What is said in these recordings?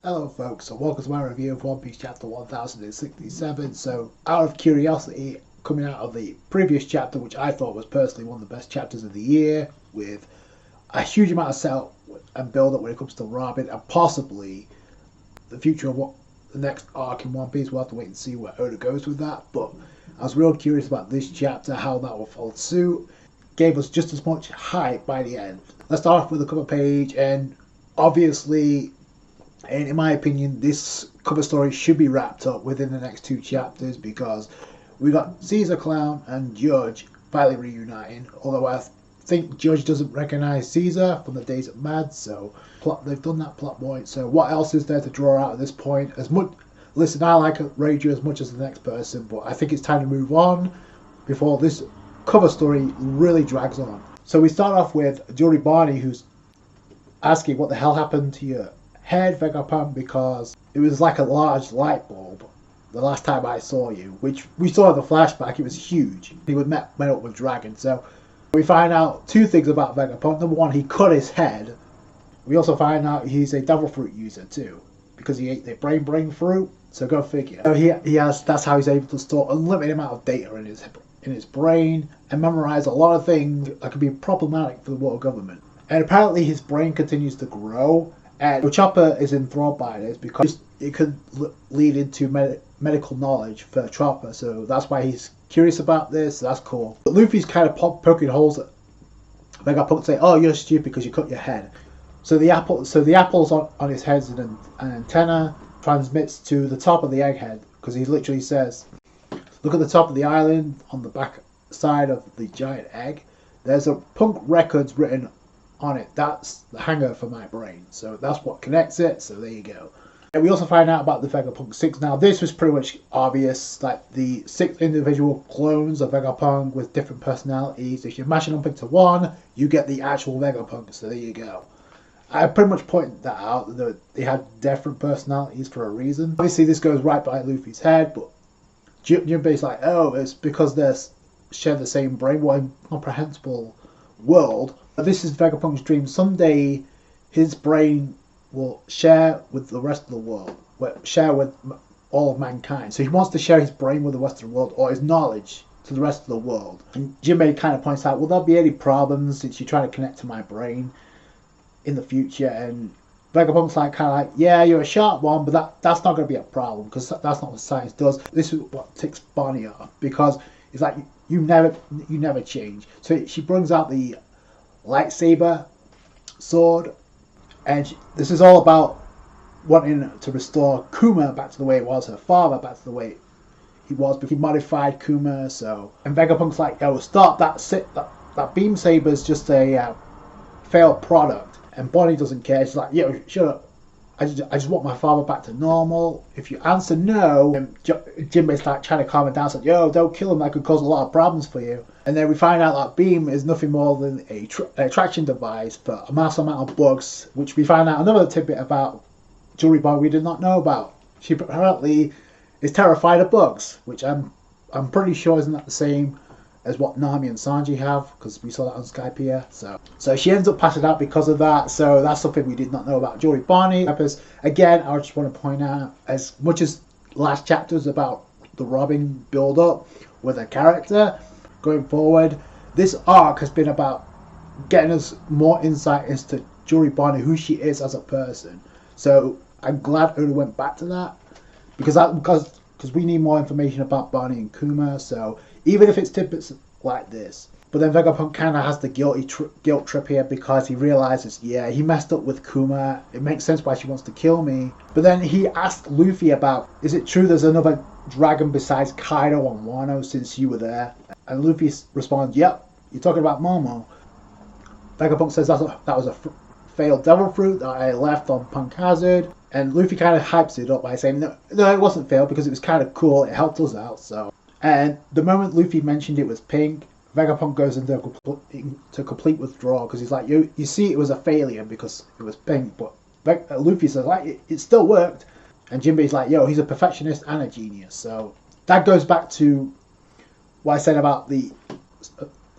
Hello folks, so welcome to my review of One Piece chapter 1067. So out of curiosity, coming out of the previous chapter, which I thought was personally one of the best chapters of the year, with a huge amount of setup and build up when it comes to Robin and possibly the future of what the next arc in One Piece. We'll have to wait and see where Oda goes with that, but I was real curious about this chapter, how that will follow suit. Gave us just as much hype by the end. Let's start off with the cover page, and obviously, and in my opinion, this cover story should be wrapped up within the next two chapters because we got Caesar Clown and Judge finally reuniting. Although I think Judge doesn't recognize Caesar from the days of Mad, so they've done that plot point. So what else is there to draw out at this point? Listen, I like Ranger as much as the next person, but I think it's time to move on before this cover story really drags on. So we start off with Bonney, who's asking what the hell happened to your head, Vegapunk, because it was like a large light bulb the last time I saw you, which we saw in the flashback. It was huge. He was met up with Dragon. So we find out two things about Vegapunk. Number one, he cut his head. We also find out he's a devil fruit user too, because he ate the brain fruit. So go figure. So he has. That's how he's able to store unlimited amount of data in his brain and memorize a lot of things that could be problematic for the world government. And apparently his brain continues to grow. And Chopper is enthralled by this because it could lead into medical knowledge for Chopper, so that's why he's curious about this. So that's cool. But Luffy's kind of poking holes at Vegapunk, saying, "Oh, you're stupid because you cut your head." So the apple's on his head and an antenna transmits to the top of the Egghead, because he literally says, "Look at the top of the island on the back side of the giant egg. There's a Punk Records written on it. That's the hanger for my brain." So that's what connects it. So there you go. And we also find out about the Vegapunk 6. Now this was pretty much obvious, like the 6 individual clones of Vegapunk with different personalities. If you mash them up into one, you get the actual Vegapunk. So there you go. I pretty much pointed that out, that they had different personalities for a reason. Obviously this goes right by Luffy's head, but Jinbei's like, oh, it's because they share the same brain. What incomprehensible world. This is Vegapunk's dream. Someday his brain will share with the rest of the world, share with all of mankind. So he wants to share his brain with the rest of the world, or his knowledge to the rest of the world. And Jinbei kind of points out, will there be any problems since you're trying to connect to my brain in the future? And Vegapunk's like, kind of like, yeah, you're a sharp one, but that's not going to be a problem, because that's not what science does. This is what ticks Bonney off, because it's like, you never change. So she brings out the lightsaber sword, and this is all about wanting to restore Kuma back to the way it was, her father back to the way he was, but he modified Kuma. So, and Vegapunk's like, "Yo, stop that beam saber's just a failed product." And Bonney doesn't care. She's like, "Yo, shut up. I just want my father back to normal. If you answer no," and Jinbei's like trying to calm her down, saying, "Yo, don't kill him. That could cause a lot of problems for you." And then we find out that beam is nothing more than an attraction device for a massive amount of bugs, which we find out another tidbit about Jewelry Bar we did not know about. She apparently is terrified of bugs, which I'm pretty sure isn't that the same as what Nami and Sanji have, because we saw that on Skypiea. So she ends up passing out because of that. So that's something we did not know about Jewelry Bonney. Again, I just want to point out, as much as last chapters about the Robin build up with a character, going forward, this arc has been about getting us more insight into Jewelry Bonney, who she is as a person. So I'm glad Oda went back to that, because we need more information about Bonney and Kuma. So even if it's tidbits like this, but then Vegapunk kind of has the guilt trip here, because he realizes, yeah, he messed up with Kuma. It makes sense why she wants to kill me. But then he asked Luffy about, is it true there's another dragon besides Kaido and Wano since you were there? And Luffy responds, yep, you're talking about Momo. Vegapunk says that was a failed devil fruit that I left on Punk Hazard. And Luffy kind of hypes it up by saying, no, it wasn't failed because it was kind of cool. It helped us out. So, and the moment Luffy mentioned it was pink, Vegapunk goes into complete withdrawal, because he's like, you see, it was a failure because it was pink. But Luffy says, like, it still worked. And Jinbei's like, yo, he's a perfectionist and a genius. So that goes back to what I said about the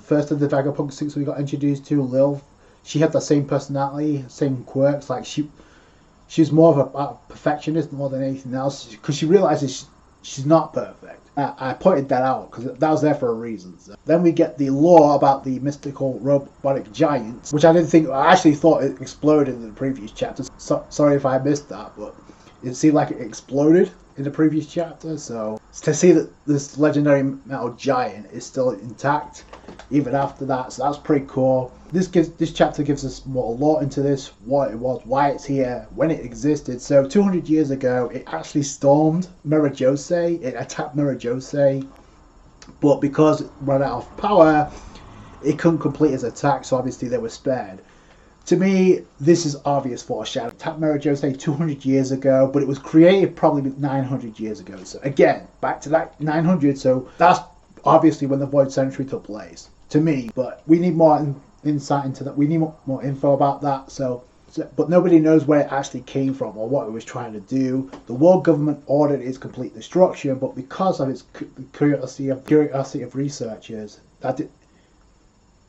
first of the Vegapunk 6 we got introduced to, Lil. She had the same personality, same quirks. Like, she she's more of a perfectionist more than anything else, because she realizes she's not perfect. I pointed that out because that was there for a reason. So then we get the lore about the mystical robotic giants, which I actually thought it exploded in the previous chapter. Sorry if I missed that, but it seemed like it exploded in the previous chapter. So to see that this legendary metal giant is still intact even after that, so that's pretty cool. This chapter gives us more lore into this, what it was, why it's here, when it existed. So 200 years ago, it actually stormed Mirajose. It attacked Mirajose, but because it ran out of power, it couldn't complete its attack. So obviously they were spared. To me, this is obvious foreshadowing. It attacked Mirajose 200 years ago, but it was created probably 900 years ago. So again, back to that 900. So that's obviously when the Void Century took place, to me. But we need more insight into that. We need more info about that. But nobody knows where it actually came from or what it was trying to do. The world government ordered its complete destruction, but because of its curiosity of researchers, that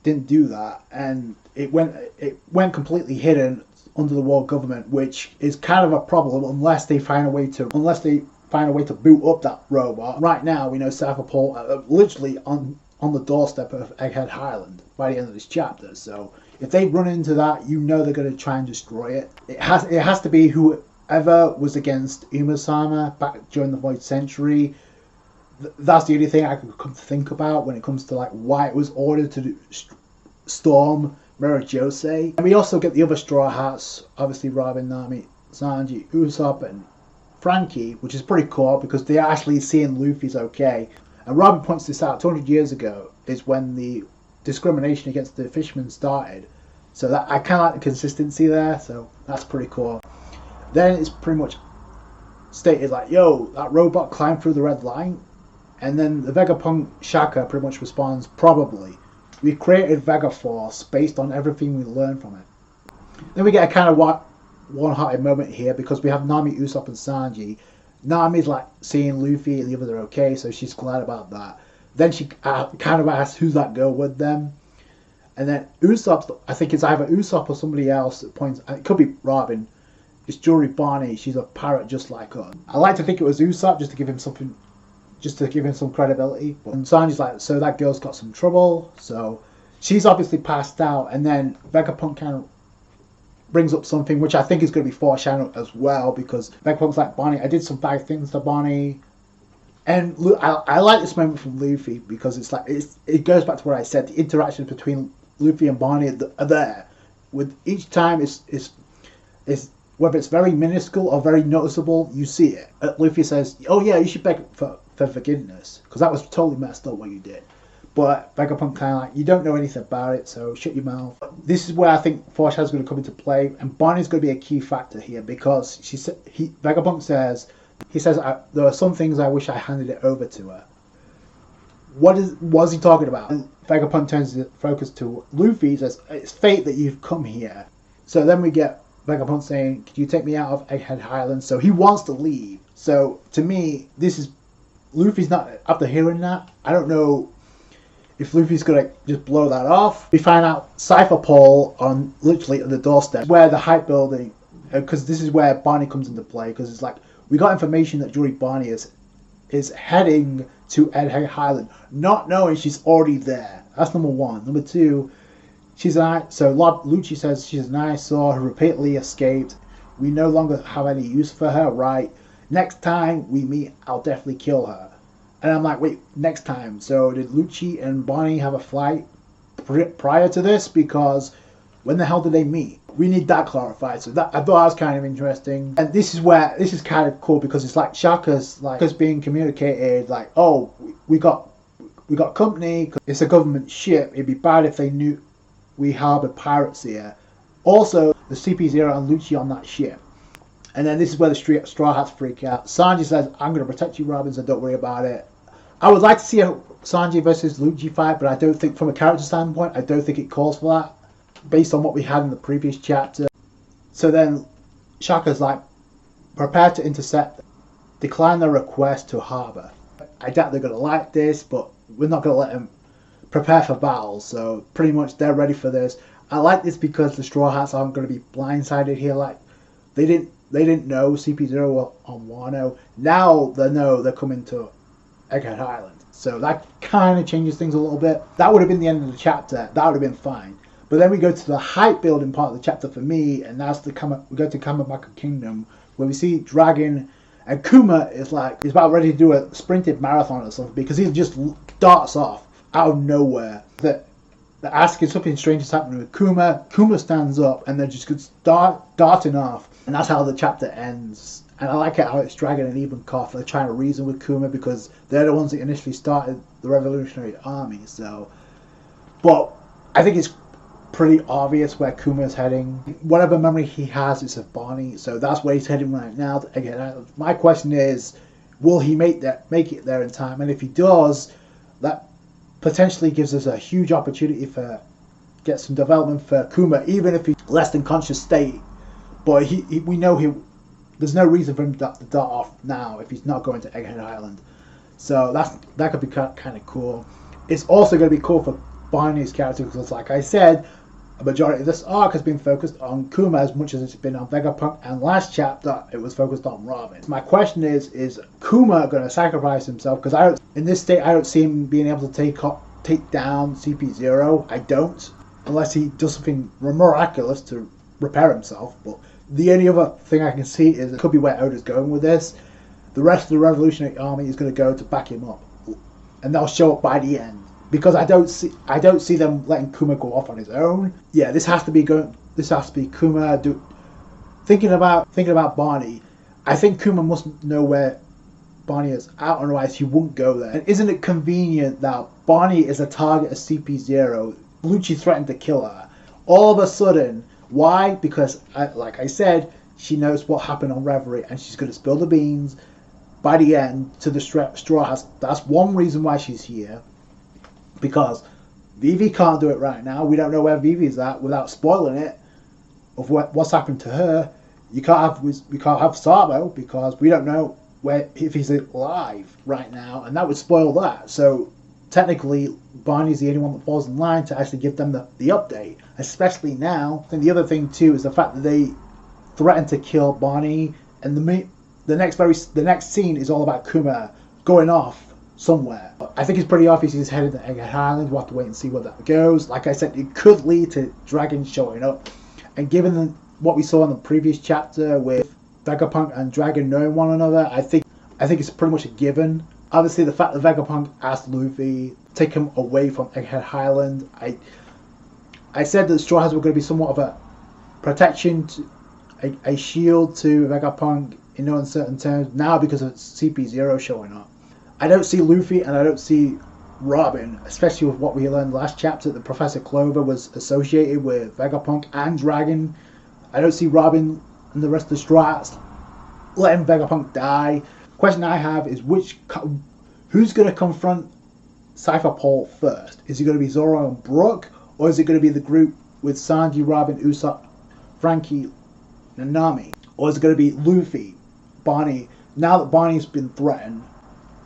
didn't do that, and it went completely hidden under the world government, which is kind of a problem unless they find a way to boot up that robot. Right now, we know Cypherpole are literally on the doorstep of Egghead Island by the end of this chapter. So if they run into that, you know they're going to try and destroy it. It has to be whoever was against Uma-sama back during the Void Century. That's the only thing I could come to think about when it comes to like why it was ordered to storm Mirajose. And we also get the other Straw Hats, obviously Robin, Nami, Sanji, Usopp, and Frankie, which is pretty cool because they're actually seeing Luffy's okay. And Robin points this out, 200 years ago is when the discrimination against the fishermen started. So that I kind of like the consistency there, so that's pretty cool. Then it's pretty much stated like, yo, that robot climbed through the red line. And then the Vegapunk Shaka pretty much responds, probably. We created Vega Force based on everything we learned from it. Then we get a kind of one-hearted moment here because we have Nami, Usopp, and Sanji. Nami's like seeing Luffy and the others are okay, so she's glad about that. Then she kind of asks who's that girl with them. And then Usopp, I think it's either Usopp or somebody else that points, it could be Robin. It's Jewelry Bonney, she's a parrot just like her. I like to think it was Usopp just to give him some credibility. And Sanji's like, so that girl's got some trouble. So she's obviously passed out. And then Vegapunk kind of brings up something which I think is going to be foreshadowed as well, because Vegapunk's like, Bonney, I did some bad things to Bonney. And I like this moment from Luffy because it's like it goes back to what I said. The interactions between Luffy and Bonney are there. With each time is whether it's very minuscule or very noticeable, you see it. Luffy says, "Oh yeah, you should beg for forgiveness because that was totally messed up what you did." But Vegapunk kind of like, you don't know anything about it, so shut your mouth. This is where I think foreshadowing is going to come into play, and Bonney's going to be a key factor here because Vegapunk says, there are some things I wish I handed it over to her. What is he talking about? And Vegapunk turns the focus to Luffy, says, it's fate that you've come here. So then we get Vegapunk saying, can you take me out of Egghead Island? So he wants to leave. So to me, Luffy's not, after hearing that, I don't know if Luffy's gonna just blow that off. We find out Cypherpole on literally at the doorstep where the hype building, because this is where Bonney comes into play, because it's like, we got information that Jewelry Bonney is heading to Egghead Island, not knowing she's already there. That's number one. Number two, Lucci says she's an eyesore who repeatedly escaped. We no longer have any use for her, right? Next time we meet, I'll definitely kill her. And I'm like, wait, next time. So did Lucci and Bonney have a flight prior to this? Because when the hell did they meet? We need that clarified. So I thought that was kind of interesting. And this is kind of cool because it's like Shaka's being communicated like, oh, we got company. It's a government ship. It'd be bad if they knew we harbored pirates here. Also, the CP0 and Lucci on that ship. And then this is where the Straw Hats freak out. Sanji says, I'm going to protect you, Robin, so don't worry about it. I would like to see a Sanji versus Lucci fight, but I don't think, from a character standpoint, I don't think it calls for that, based on what we had in the previous chapter. So then, Shaka's like, prepare to intercept, decline their request to harbour. I doubt they're going to like this, but we're not going to let them prepare for battle, so pretty much they're ready for this. I like this because the Straw Hats aren't going to be blindsided here, like, they didn't they didn't know CP0 were on Wano. Now they know they're coming to Egghead Island. So that kind of changes things a little bit. That would have been the end of the chapter. That would have been fine. But then we go to the hype building part of the chapter for me, and that's we go to Kamabaka Kingdom, where we see Dragon, and Kuma is like, he's about ready to do a sprinted marathon or something, because he just darts off out of nowhere. They're asking something strange is happening with Kuma. Kuma stands up, and they're just darting off. And that's how the chapter ends. And I like it how it's Dragon and Ivankov. They're trying to reason with Kuma because they're the ones that initially started the Revolutionary Army. So, but I think it's pretty obvious where Kuma is heading. Whatever memory he has is of Bonney, so that's where he's heading right now. Again, my question is, will he make it there in time? And if he does, that potentially gives us a huge opportunity for get some development for Kuma, even if he's less than conscious state. But we know there's no reason for him to dart off now if he's not going to Egghead Island. So that could be kind of cool. It's also going to be cool for Bonney's character because, like I said, a majority of this arc has been focused on Kuma as much as it's been on Vegapunk, and last chapter it was focused on Robin. My question is Kuma going to sacrifice himself? Because in this state I don't see him being able to take down CP0. I don't, unless he does something miraculous to repair himself. But the only other thing I can see is it could be where Oda's going with this. The rest of the Revolutionary Army is going to go to back him up, and they'll show up by the end. Because I don't see them letting Kuma go off on his own. Yeah, this has to be Kuma thinking about Bonney. I think Kuma must know where Bonney is, otherwise he wouldn't go there. And isn't it convenient that Bonney is a target of CP0? Lucci threatened to kill her. All of a sudden, why? Because, like I said, she knows what happened on Reverie, and she's going to spill the beans by the end to the Straw Hats. That's one reason why she's here. Because Vivi can't do it right now. We don't know where Vivi's at without spoiling it of what's happened to her. We can't have Sabo because we don't know if he's alive right now, and that would spoil that. So technically, Barney's the only one that falls in line to actually give them the update, especially now. And the other thing too is the fact that they threatened to kill Bonney, and the next scene is all about Kuma going off somewhere. I think it's pretty obvious he's headed to Egghead Island. We'll have to wait and see where that goes. Like I said, it could lead to Dragon showing up. And given what we saw in the previous chapter with Vegapunk and Dragon knowing one another, I think it's pretty much a given. Obviously, the fact that Vegapunk asked Luffy take him away from Egghead Island, I said that the Straw Hats were going to be somewhat of a protection, a shield to Vegapunk in no uncertain terms. Now because of CP0 showing up, I don't see Luffy and I don't see Robin, especially with what we learned last chapter that Professor Clover was associated with Vegapunk and Dragon. I don't see Robin and the rest of the Straw Hats letting Vegapunk die. The question I have is who's going to confront Cypher Paul first? Is it going to be Zoro and Brook, or is it going to be the group with Sanji, Robin, Usopp, Frankie, and Nami? Or is it going to be Luffy, Bonney, now that Bonney's been threatened?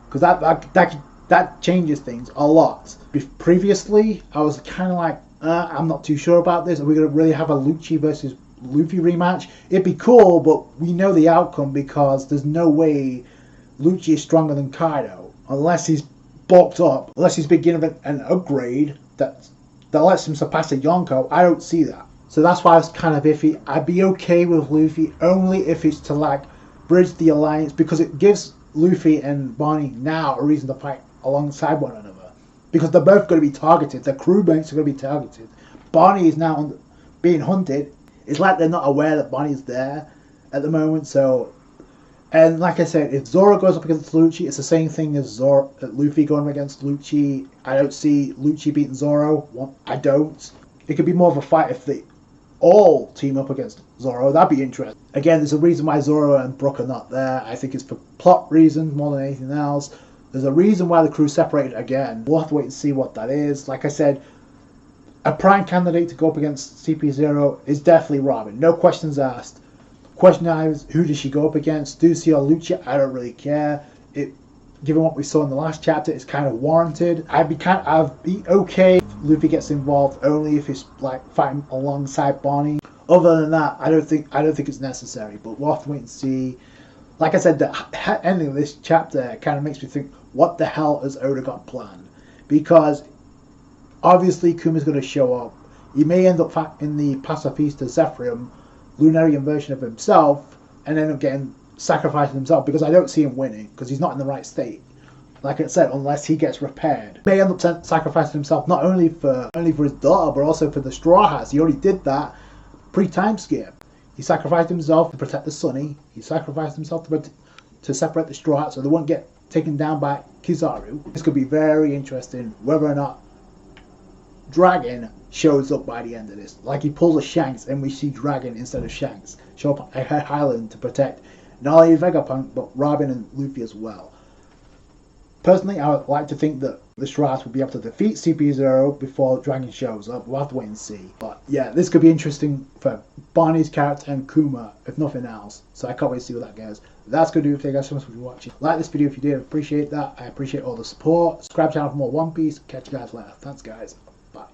Because that changes things a lot. Previously, I was kind of like, I'm not too sure about this. Are we going to really have a Lucci versus Luffy rematch? It'd be cool, but we know the outcome because there's no way Lucci is stronger than Kaido. Unless he's bulked up, unless he's been given an upgrade that lets him surpass a Yonko. I don't see that. So that's why I was kind of iffy. I'd be okay with Luffy only if it's to like bridge the alliance, because it gives Luffy and Bonney now a reason to fight alongside one another, because they're both going to be targeted. Their crewmates are going to be targeted. Bonney is now being hunted. It's like they're not aware that Bonney's there at the moment. So, and like I said, if Zoro goes up against Lucci, it's the same thing as Luffy going up against Lucci. I don't see Lucci beating Zoro. I don't. It could be more of a fight if they all team up against Zoro. That'd be interesting. Again, there's a reason why Zoro and Brook are not there. I think it's for plot reasons more than anything else. There's a reason why the crew separated again. We'll have to wait and see what that is. Like I said, a prime candidate to go up against CP0 is definitely Robin. No questions asked. Question now is, who does she go up against? Ducey or Lucci? I don't really care. Given what we saw in the last chapter, it's kind of warranted. I'd be okay if Luffy gets involved only if it's like fighting alongside Bonney. Other than that, I don't think it's necessary. But we'll have to wait and see. Like I said, the ending of this chapter kind of makes me think, what the hell has Oda got planned? Because obviously Kuma's going to show up. He may end up in the Pacifista Zephyrium, Lunarian version of himself, and end up getting sacrificing himself, because I don't see him winning, because he's not in the right state. Like I said, unless he gets repaired. He may end up sacrificing himself not only for his daughter, but also for the Straw Hats. He already did that pre-time skip. He sacrificed himself to protect the Sunny. He sacrificed himself to separate the Straw Hats so they won't get taken down by Kizaru. This could be very interesting, whether or not Dragon shows up by the end of this. Like he pulls a Shanks and we see Dragon instead of Shanks show up at Egghead Island to protect not only Vegapunk but Robin and Luffy as well. Personally, I would like to think that the Straw Hats will be able to defeat CP0 before Dragon shows up. We'll have to wait and see. But yeah, this could be interesting for Bonney's character and Kuma, if nothing else. So I can't wait to see what that goes. That's going to do it. Thank you guys so much for watching. Like this video if you did. Appreciate that. I appreciate all the support. Subscribe to the channel for more One Piece. Catch you guys later. Thanks guys. Bye.